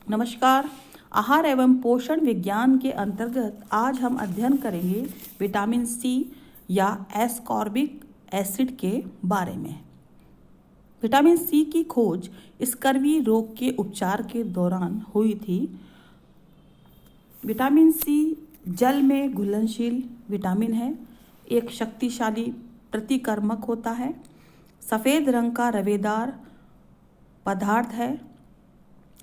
नमस्कार। आहार एवं पोषण विज्ञान के अंतर्गत आज हम अध्ययन करेंगे विटामिन सी या एस्कॉर्बिक एसिड के बारे में। विटामिन सी की खोज स्कर्वी रोग के उपचार के दौरान हुई थी। विटामिन सी जल में घुलनशील विटामिन है, एक शक्तिशाली प्रतिकर्मक होता है, सफ़ेद रंग का रवेदार पदार्थ है।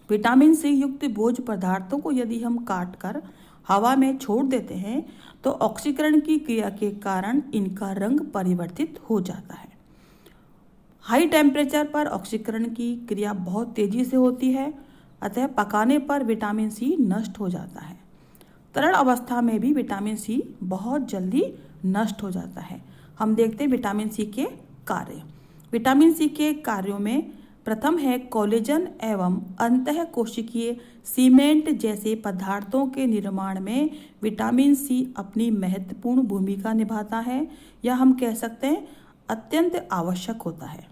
विटामिन सी युक्त भोज्य पदार्थों को यदि हम काट कर हवा में छोड़ देते हैं तो ऑक्सीकरण की क्रिया के कारण इनका रंग परिवर्तित हो जाता है। हाई टेम्परेचर पर ऑक्सीकरण की क्रिया बहुत तेजी से होती है, अतः पकाने पर विटामिन सी नष्ट हो जाता है। तरल अवस्था में भी विटामिन सी बहुत जल्दी नष्ट हो जाता है। हम देखते हैं विटामिन सी के कार्य। विटामिन सी के कार्यों में प्रथम है कोलेजन एवं अंतःकोशिकीय सीमेंट जैसे पदार्थों के निर्माण में विटामिन सी अपनी महत्वपूर्ण भूमिका निभाता है, या हम कह सकते हैं अत्यंत आवश्यक होता है।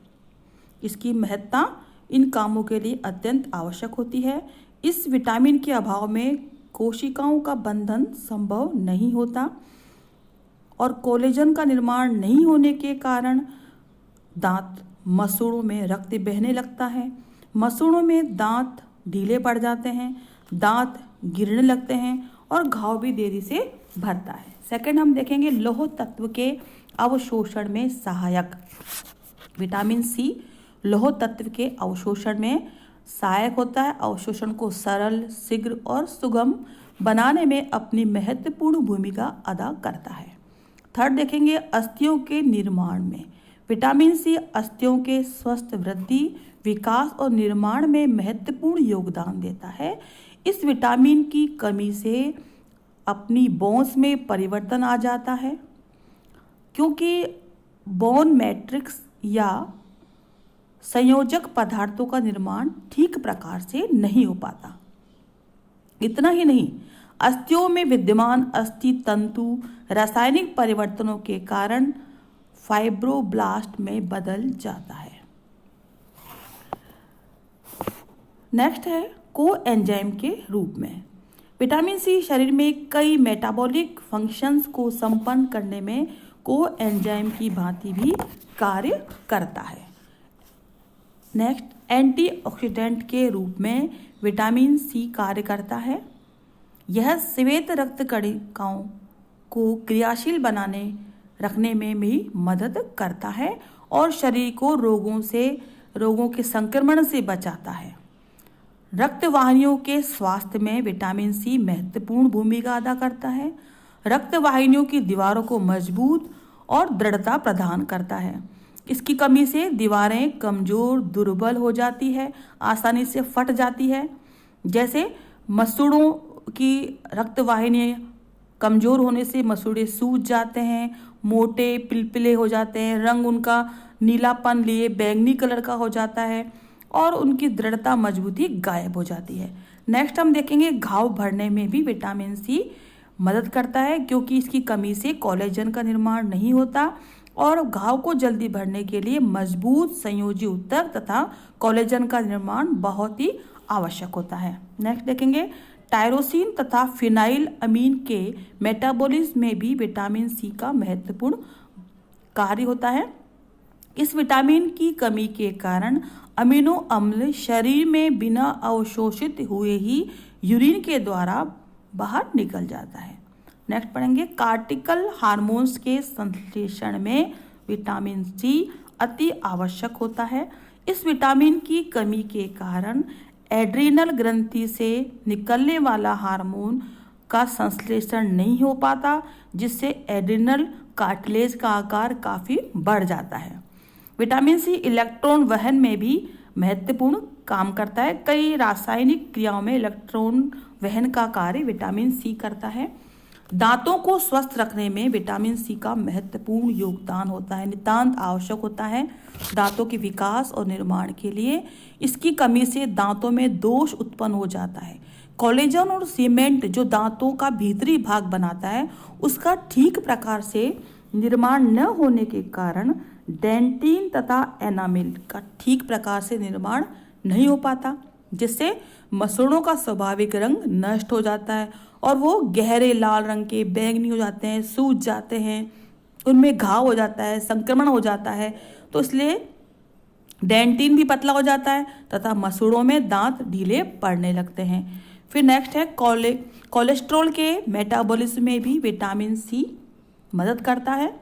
इसकी महत्ता इन कामों के लिए अत्यंत आवश्यक होती है। इस विटामिन के अभाव में कोशिकाओं का बंधन संभव नहीं होता और कोलेजन का निर्माण नहीं होने के कारण दांत मसूड़ों में रक्त बहने लगता है, मसूड़ों में दांत ढीले पड़ जाते हैं, दांत गिरने लगते हैं और घाव भी देरी से भरता है। सेकंड हम देखेंगे लौह तत्व के अवशोषण में सहायक। विटामिन सी लौह तत्व के अवशोषण में सहायक होता है। अवशोषण को सरल, शीघ्र और सुगम बनाने में अपनी महत्वपूर्ण भूमिका अदा करता है। थर्ड देखेंगे अस्थियों के निर्माण में। विटामिन सी अस्थियों के स्वस्थ वृद्धि, विकास और निर्माण में महत्वपूर्ण योगदान देता है। इस विटामिन की कमी से अपनी बोन्स में परिवर्तन आ जाता है, क्योंकि बोन मैट्रिक्स या संयोजक पदार्थों का निर्माण ठीक प्रकार से नहीं हो पाता। इतना ही नहीं, अस्थियों में विद्यमान अस्थि तंतु रासायनिक परिवर्तनों के कारण फाइब्रोब्लास्ट में बदल जाता है। नेक्स्ट है कोएंजाइम के रूप में। विटामिन सी शरीर में कई मेटाबॉलिक फंक्शंस को संपन्न करने में कोएंजाइम की भांति भी कार्य करता है। नेक्स्ट एंटीऑक्सीडेंट के रूप में विटामिन सी कार्य करता है। यह श्वेत रक्त कणिकाओं को क्रियाशील बनाने रखने में भी मदद करता है और शरीर को रोगों के संक्रमण से बचाता है। रक्त वाहिनियों के स्वास्थ्य में विटामिन सी महत्वपूर्ण भूमिका अदा करता है। रक्त वाहिनियों की दीवारों को मजबूत और दृढ़ता प्रदान करता है। इसकी कमी से दीवारें कमजोर, दुर्बल हो जाती है, आसानी से फट जाती है। जैसे मसूड़ों की रक्त वाहिनी कमजोर होने से मसूड़े सूज जाते हैं, मोटे पिलपिले हो जाते हैं, रंग उनका नीलापन लिए बैंगनी कलर का हो जाता है और उनकी दृढ़ता मजबूती गायब हो जाती है। नेक्स्ट हम देखेंगे घाव भरने में भी विटामिन सी मदद करता है, क्योंकि इसकी कमी से कोलेजन का निर्माण नहीं होता और घाव को जल्दी भरने के लिए मजबूत संयोजी ऊतक तथा कोलेजन का निर्माण बहुत ही आवश्यक होता है। नेक्स्ट देखेंगे टायरोसिन तथा फिनाइल अमीन के मेटाबॉलिज्म में भी विटामिन सी का महत्वपूर्ण कार्य होता है। इस विटामिन की कमी के कारण अमीनो अम्ल शरीर में बिना अवशोषित हुए ही यूरिन के द्वारा बाहर निकल जाता है। नेक्स्ट पढ़ेंगे कार्टिकल हार्मोन्स के संश्लेषण में विटामिन सी अति आवश्यक होता है। इस विटामिन की कमी के कारण एड्रीनल ग्रंथि से निकलने वाला हार्मोन का संश्लेषण नहीं हो पाता, जिससे एड्रीनल कार्टिलेज का आकार काफ़ी बढ़ जाता है। विटामिन सी इलेक्ट्रॉन वहन में भी महत्वपूर्ण काम करता है। कई रासायनिक क्रियाओं में इलेक्ट्रॉन वहन का कार्य विटामिन सी करता है। दांतों को स्वस्थ रखने में विटामिन सी का महत्वपूर्ण योगदान होता है, नितांत आवश्यक होता है दांतों के विकास और निर्माण के लिए। इसकी कमी से दांतों में दोष उत्पन्न हो जाता है। कोलेजन और सीमेंट जो दांतों का भीतरी भाग बनाता है, उसका ठीक प्रकार से निर्माण न होने के कारण डेंटिन तथा एनामिल का ठीक प्रकार से निर्माण नहीं हो पाता, जिससे मसूड़ों का स्वाभाविक रंग नष्ट हो जाता है और वो गहरे लाल रंग के बैंगनी हो जाते हैं, सूज जाते हैं, उनमें घाव हो जाता है, संक्रमण हो जाता है। तो इसलिए डेंटिन भी पतला हो जाता है तथा मसूड़ों में दांत ढीले पड़ने लगते हैं। फिर नेक्स्ट है कोलेस्ट्रॉल के मेटाबॉलिज्म में भी विटामिन सी मदद करता है,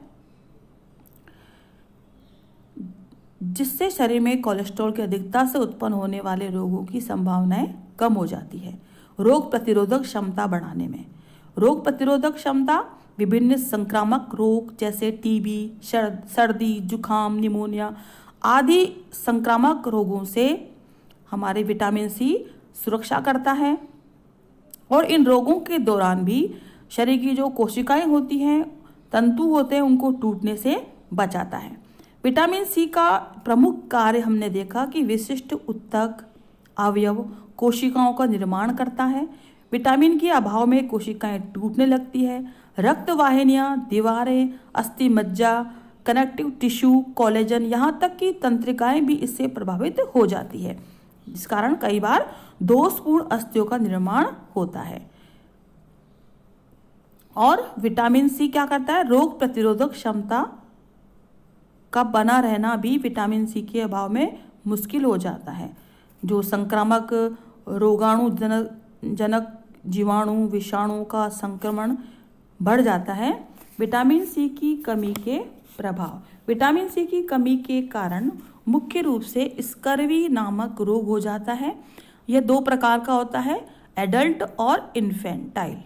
जिससे शरीर में कोलेस्ट्रॉल की अधिकता से उत्पन्न होने वाले रोगों की संभावनाएं कम हो जाती है। रोग प्रतिरोधक क्षमता बढ़ाने में, रोग प्रतिरोधक क्षमता विभिन्न संक्रामक रोग जैसे टीबी, सर्दी, जुखाम, निमोनिया आदि संक्रामक रोगों से हमारे विटामिन सी सुरक्षा करता है और इन रोगों के दौरान भी शरीर की जो कोशिकाएं होती हैं, तंतु होते हैं, उनको टूटने से बचाता है। विटामिन सी का प्रमुख कार्य हमने देखा कि विशिष्ट उत्तक अवयव कोशिकाओं का निर्माण करता है। विटामिन के अभाव में कोशिकाएं टूटने लगती है, रक्त वाहिनियां, दीवारें, अस्थि मज्जा, कनेक्टिव टिश्यू, कोलेजन, यहाँ तक कि तंत्रिकाएं भी इससे प्रभावित हो जाती है, जिस कारण कई बार दोषपूर्ण अस्थियों का निर्माण होता है। और विटामिन सी क्या करता है, रोग प्रतिरोधक क्षमता का बना रहना भी विटामिन सी के अभाव में मुश्किल हो जाता है। जो संक्रामक रोगाणु जनक जीवाणु विषाणु का संक्रमण बढ़ जाता है। विटामिन सी की कमी के प्रभाव, विटामिन सी की कमी के कारण मुख्य रूप से स्कर्वी नामक रोग हो जाता है। यह दो प्रकार का होता है, एडल्ट और इन्फेंटाइल।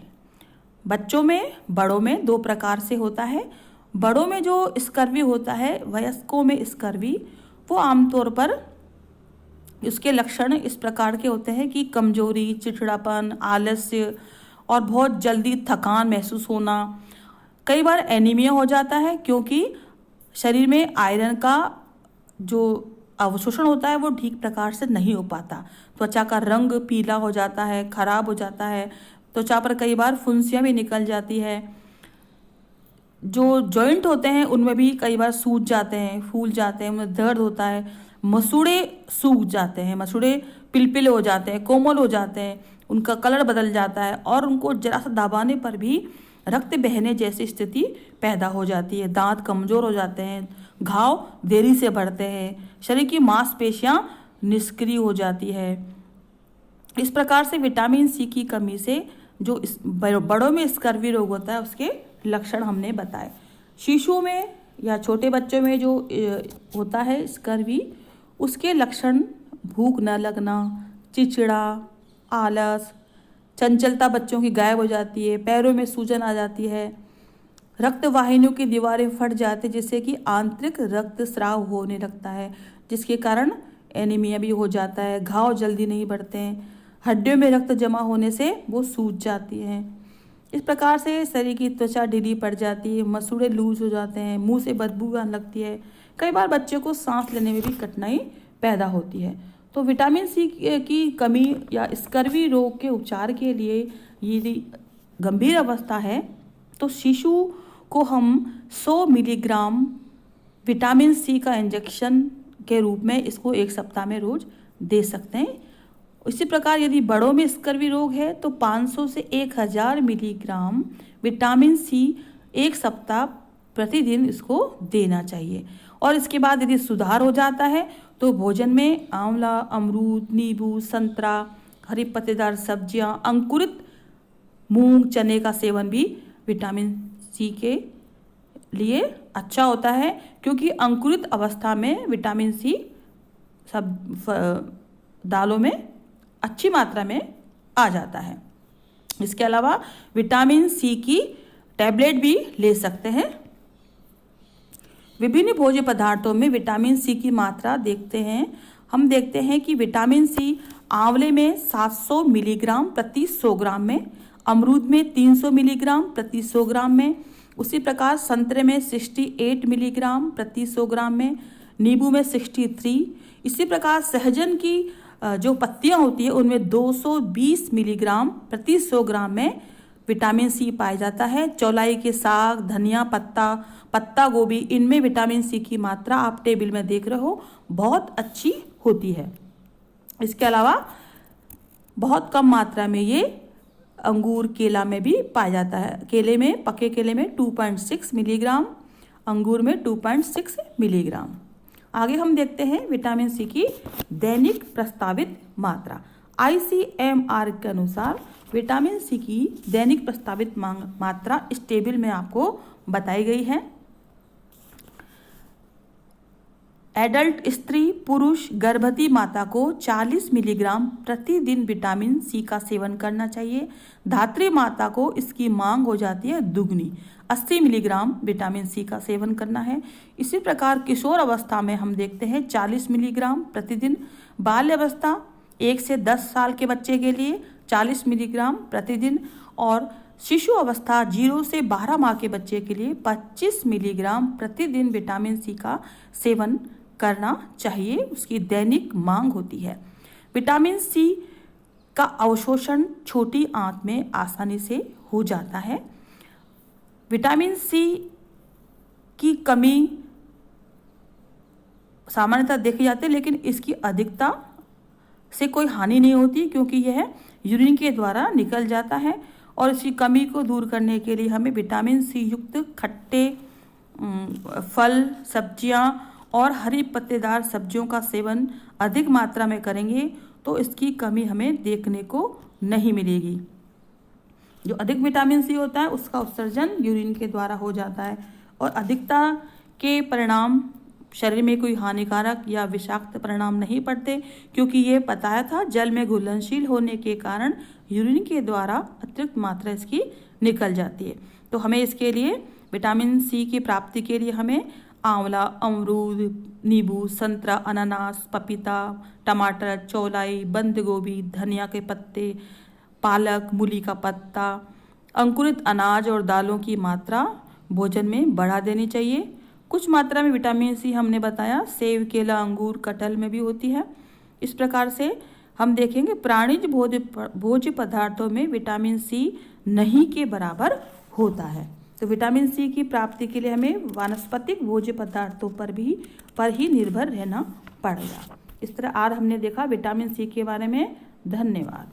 बच्चों में, बड़ों में दो प्रकार से होता है। बड़ों में जो स्कर्वी होता है, वयस्कों में स्कर्वी, वो आमतौर पर उसके लक्षण इस प्रकार के होते हैं कि कमजोरी, चिड़चिड़ापन, आलस्य और बहुत जल्दी थकान महसूस होना। कई बार एनीमिया हो जाता है क्योंकि शरीर में आयरन का जो अवशोषण होता है वो ठीक प्रकार से नहीं हो पाता। त्वचा का रंग पीला हो जाता है, खराब हो जाता है, त्वचा पर कई बार फुंसियाँ भी निकल जाती है। जो जॉइंट होते हैं उनमें भी कई बार सूज जाते हैं, फूल जाते हैं, उनमें दर्द होता है, मसूड़े सूख जाते हैं, मसूड़े पिलपिले हो जाते हैं, कोमल हो जाते हैं, उनका कलर बदल जाता है और उनको जरा सा दबाने पर भी रक्त बहने जैसी स्थिति पैदा हो जाती है। दांत कमजोर हो जाते हैं, घाव देरी से बढ़ते हैं, शरीर की मांसपेशियां निष्क्रिय हो जाती है। इस प्रकार से विटामिन सी की कमी से जो बड़ों में स्कर्वी रोग होता है उसके लक्षण हमने बताए। शिशुओं में या छोटे बच्चों में जो होता है स्कर्वी, उसके लक्षण भूख न लगना, चिड़चिड़ा, आलस, चंचलता बच्चों की गायब हो जाती है, पैरों में सूजन आ जाती है, रक्त वाहिनियों की दीवारें फट जाती है जिससे कि आंतरिक रक्तस्राव होने लगता है, जिसके कारण एनीमिया भी हो जाता है, घाव जल्दी नहीं बढ़ते हैं, हड्डियों में रक्त जमा होने से वो सूज जाती हैं। इस प्रकार से शरीर की त्वचा ढीली पड़ जाती है, मसूड़े लूज हो जाते हैं, मुंह से बदबू आने लगती है, कई बार बच्चे को सांस लेने में भी कठिनाई पैदा होती है। तो विटामिन सी की कमी या स्कर्वी रोग के उपचार के लिए यदि गंभीर अवस्था है तो शिशु को हम 100 मिलीग्राम विटामिन सी का इंजेक्शन के रूप में इसको 1 सप्ताह में रोज दे सकते हैं। इसी प्रकार यदि बड़ों में स्कर्वी रोग है तो 500 से 1000 मिलीग्राम विटामिन सी 1 सप्ताह प्रतिदिन इसको देना चाहिए। और इसके बाद यदि सुधार हो जाता है तो भोजन में आंवला, अमरूद, नींबू, संतरा, हरी पत्तेदार सब्जियां, अंकुरित मूंग, चने का सेवन भी विटामिन सी के लिए अच्छा होता है, क्योंकि अंकुरित अवस्था में विटामिन सी सब दालों में अच्छी मात्रा में आ जाता है। इसके अलावा विटामिन सी की टैबलेट भी ले सकते हैं। विभिन्न भोज्य पदार्थों में विटामिन सी की मात्रा हम देखते हैं कि विटामिन सी आंवले में 700 मिलीग्राम प्रति 100 ग्राम में, अमरूद में 300 मिलीग्राम प्रति 100 ग्राम में, उसी प्रकार संतरे में 68 मिलीग्राम प्रति 100 ग्राम में, नींबू में 63, इसी प्रकार सहजन की जो पत्तियां होती है उनमें 220 मिलीग्राम प्रति 100 ग्राम में विटामिन सी पाया जाता है। चौलाई के साग, धनिया पत्ता, पत्ता गोभी, इनमें विटामिन सी की मात्रा आप टेबल में देख रहे हो बहुत अच्छी होती है। इसके अलावा बहुत कम मात्रा में ये अंगूर केला में भी पाया जाता है। केले में, पके केले में 2.6 मिलीग्राम, अंगूर में 2.6 मिलीग्राम। आगे हम देखते हैं विटामिन सी की दैनिक प्रस्तावित मात्रा। ICMR के अनुसार विटामिन सी की दैनिक प्रस्तावित मात्रा इस टेबल में आपको बताई गई है। एडल्ट स्त्री, पुरुष, गर्भवती माता को 40 मिलीग्राम प्रतिदिन विटामिन सी का सेवन करना चाहिए। धात्री माता को इसकी मांग हो जाती है दुगनी, 80 मिलीग्राम विटामिन सी का सेवन करना है। इसी प्रकार किशोर अवस्था में हम देखते हैं 40 मिलीग्राम प्रतिदिन। बाल्य अवस्था 1 से 10 साल के बच्चे के लिए 40 मिलीग्राम प्रतिदिन, और शिशु अवस्था 0 से 12 माह के बच्चे के लिए 25 मिलीग्राम प्रतिदिन विटामिन सी का सेवन करना चाहिए, उसकी दैनिक मांग होती है। विटामिन सी का अवशोषण छोटी आंत में आसानी से हो जाता है। विटामिन सी की कमी सामान्यतः देखी जाती है, लेकिन इसकी अधिकता से कोई हानि नहीं होती क्योंकि यह यूरिन के द्वारा निकल जाता है। और इसकी कमी को दूर करने के लिए हमें विटामिन सी युक्त खट्टे फल, सब्जियां और हरी पत्तेदार सब्जियों का सेवन अधिक मात्रा में करेंगे तो इसकी कमी हमें देखने को नहीं मिलेगी। जो अधिक विटामिन सी होता है उसका उत्सर्जन यूरिन के द्वारा हो जाता है, और अधिकता के परिणाम शरीर में कोई हानिकारक या विषाक्त परिणाम नहीं पड़ते, क्योंकि ये बताया था जल में घुलनशील होने के कारण यूरिन के द्वारा अतिरिक्त मात्रा इसकी निकल जाती है। तो हमें इसके लिए विटामिन सी की प्राप्ति के लिए हमें आंवला, अमरूद, नींबू, संतरा, अनानास, पपीता, टमाटर, चौलाई, बंद गोभी, धनिया के पत्ते, पालक, मूली का पत्ता, अंकुरित अनाज और दालों की मात्रा भोजन में बढ़ा देनी चाहिए। कुछ मात्रा में विटामिन सी हमने बताया सेब, केला, अंगूर, कटहल में भी होती है। इस प्रकार से हम देखेंगे प्राणिज भोज्य पदार्थों में विटामिन सी नहीं के बराबर होता है। तो विटामिन सी की प्राप्ति के लिए हमें वानस्पतिक भोज्य पदार्थों पर ही निर्भर रहना पड़ेगा। इस तरह आज हमने देखा विटामिन सी के बारे में। धन्यवाद।